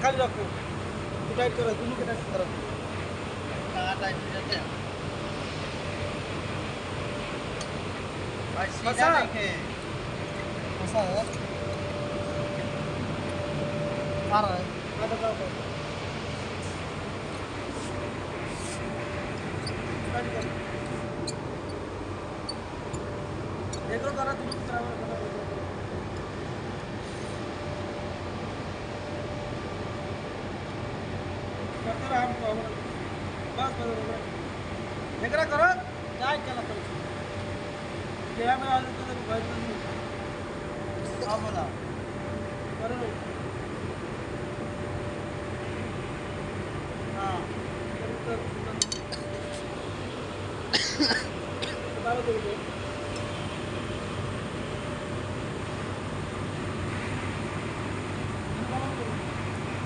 खाली रखो टाइट करो दोनों के टाइट करो टाइट हो जाते हैं भाई सीधा फंसा। नहीं खे फंसा है आ रहा है बताओ टाइट करो देखो करा तुम बराबर करते रहा हम बस बस एकरा करो काय केला तर क्या में आज तो भाई हाँ बोला करो हाँ बताओ तो